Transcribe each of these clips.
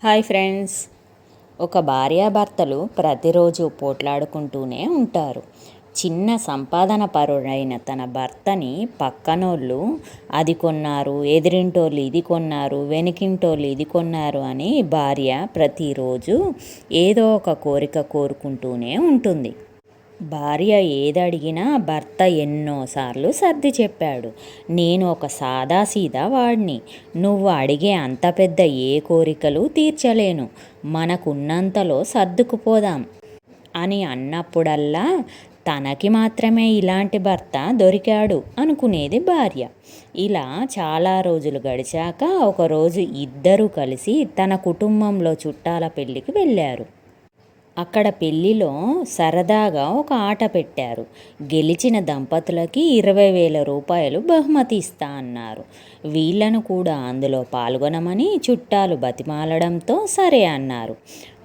Hi friends. ఒక భార్యాభర్తలు ప్రతిరోజు పోట్లాడుకుంటూనే ఉంటారు. చిన్న సంపాదన పరుడైన తన భర్తని పక్కనోళ్ళు అది కొన్నారు, ఎదిరింటోళ్ళు ఇది కొన్నారు, వెనుకింటోళ్ళు ఇది కొన్నారు అని భార్య ప్రతిరోజు ఏదో ఒక కోరిక కోరుకుంటూనే ఉంటుంది. భార్య ఏదడిగినా భర్త ఎన్నోసార్లు సర్ది చెప్పాడు. నేను ఒక సాదాసీదా వాడిని, నువ్వు అడిగే అంత పెద్ద ఏ కోరికలు తీర్చలేను, మనకున్నంతలో సర్దుకుపోదాం అని అన్నప్పుడల్లా తనకి మాత్రమే ఇలాంటి భర్త దొరికాడు అనుకునేది భార్య. ఇలా చాలా రోజులు గడిచాక ఒకరోజు ఇద్దరూ కలిసి తన కుటుంబంలో చుట్టాల పెళ్ళికి వెళ్ళారు. అక్కడ పెళ్లిలో సరదాగా ఒక ఆట పెట్టారు. గెలిచిన దంపతులకి 20,000 రూపాయలు బహుమతి ఇస్తా అన్నారు. వీళ్లను కూడా అందులో పాల్గొనమని చుట్టాలు బతిమాలడంతో సరే అన్నారు.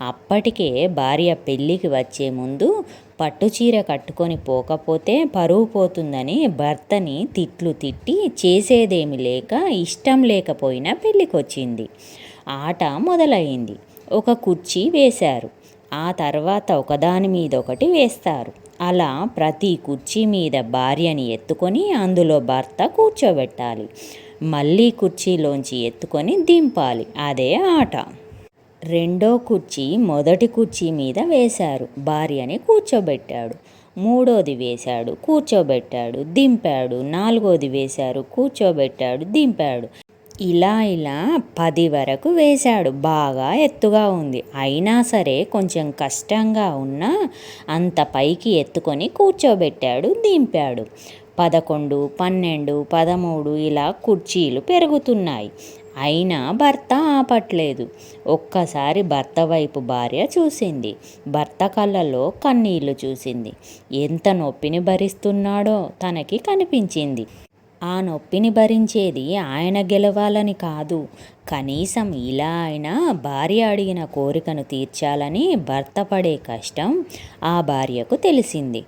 అప్పటికే భార్య పెళ్ళికి వచ్చే ముందు పట్టుచీర కట్టుకొని పోకపోతే పరువు పోతుందని భర్తని తిట్లు తిట్టి చేసేదేమి లేక ఇష్టం లేకపోయినా పెళ్ళికొచ్చింది. ఆట మొదలైంది. ఒక కుర్చీ వేశారు. ఆ తర్వాత ఒకదాని మీద ఒకటి వేస్తారు. అలా ప్రతి కుర్చీ మీద భార్యని ఎత్తుకొని అందులో భర్త కూర్చోబెట్టాలి. మళ్ళీ కుర్చీలోంచి ఎత్తుకొని దింపాలి. అదే ఆట. రెండో కుర్చీ మొదటి కుర్చీ మీద వేశారు. భార్యని కూర్చోబెట్టాడు. మూడోది వేశాడు, కూర్చోబెట్టాడు, దింపాడు. నాలుగోది వేశారు, కూర్చోబెట్టాడు, దింపాడు. ఇలా 10 వరకు వేశాడు. బాగా ఎత్తుగా ఉంది. అయినా సరే కొంచెం కష్టంగా ఉన్నా అంత పైకి ఎత్తుకొని కూర్చోబెట్టాడు, దింపాడు. 11, 12, 13 ఇలా కుర్చీలు పెరుగుతున్నాయి. అయినా భర్త ఆపట్లేదు. ఒక్కసారి భర్త వైపు భార్య చూసింది. భర్త కళ్ళలో కన్నీళ్లు చూసింది. ఎంత నొప్పిని భరిస్తున్నాడో తనకి కనిపించింది. ఆ నొప్పిని భరించేది ఆయన గెలవాలని కాదు, కనీసం ఇలా అయినా భార్య అడిగిన కోరికను తీర్చాలని భర్త పడే కష్టం ఆ భార్యకు తెలిసింది.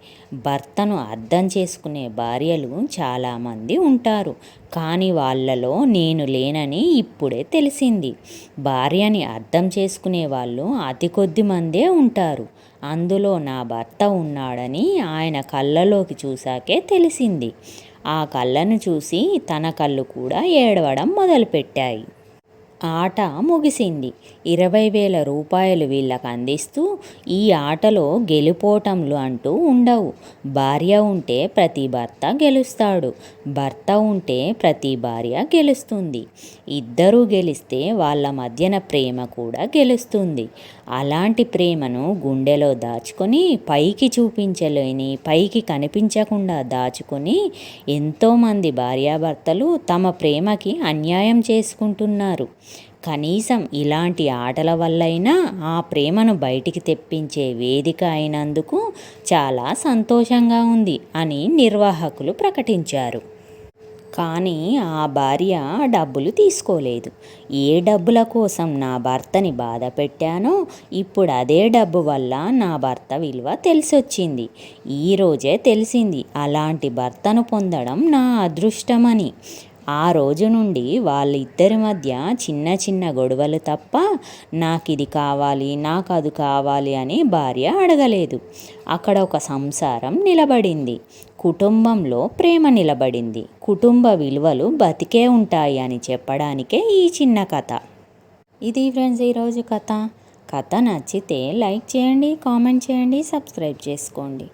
భర్తను అర్థం చేసుకునే భార్యలు చాలామంది ఉంటారు, కానీ వాళ్ళలో నేను లేనని ఇప్పుడే తెలిసింది. భార్యని అర్థం చేసుకునే వాళ్ళు అతి కొద్ది మందే ఉంటారు. అందులో నా భర్త ఉన్నాడని ఆయన కళ్ళలోకి చూశాకే తెలిసింది. ఆ కళ్ళను చూసి తన కళ్ళు కూడా ఏడవడం మొదలుపెట్టాయి. ఆట ముగిసింది. 20,000 రూపాయలు వీళ్ళకు అందిస్తూ, ఈ ఆటలో గెలుపోటంలు అంటూ ఉండవు. భార్య ఉంటే ప్రతి భర్త గెలుస్తాడు, భర్త ఉంటే ప్రతి భార్య గెలుస్తుంది. ఇద్దరూ గెలిస్తే వాళ్ళ మధ్యన ప్రేమ కూడా గెలుస్తుంది. అలాంటి ప్రేమను గుండెలో దాచుకొని పైకి చూపించలేని, పైకి కనిపించకుండా దాచుకొని ఎంతోమంది భార్యాభర్తలు తమ ప్రేమకి అన్యాయం చేసుకుంటున్నారు. కనీసం ఇలాంటి ఆటల వల్లైనా ఆ ప్రేమను బయటికి తెప్పించే వేదిక అయినందుకు చాలా సంతోషంగా ఉంది అని నిర్వాహకులు ప్రకటించారు. కానీ ఆ భార్య డబ్బులు తీసుకోలేదు. ఏ డబ్బుల కోసం నా భర్తని బాధ పెట్టానో ఇప్పుడు అదే డబ్బు వల్ల నా భర్త విలువ తెలిసొచ్చింది. ఈరోజే తెలిసింది అలాంటి భర్తను పొందడం నా అదృష్టమని. ఆ రోజు నుండి వాళ్ళిద్దరి మధ్య చిన్న చిన్న గొడవలు తప్ప నాకిది కావాలి, నాకు అది కావాలి అని భార్య అడగలేదు. అక్కడ ఒక సంసారం నిలబడింది. కుటుంబంలో ప్రేమ నిలబడింది. కుటుంబ విలువలు బతికే ఉంటాయి అని చెప్పడానికే ఈ చిన్న కథ. ఇది ఫ్రెండ్స్ ఈరోజు కథ. కథ నచ్చితే లైక్ చేయండి, కామెంట్ చేయండి, సబ్స్క్రైబ్ చేసుకోండి.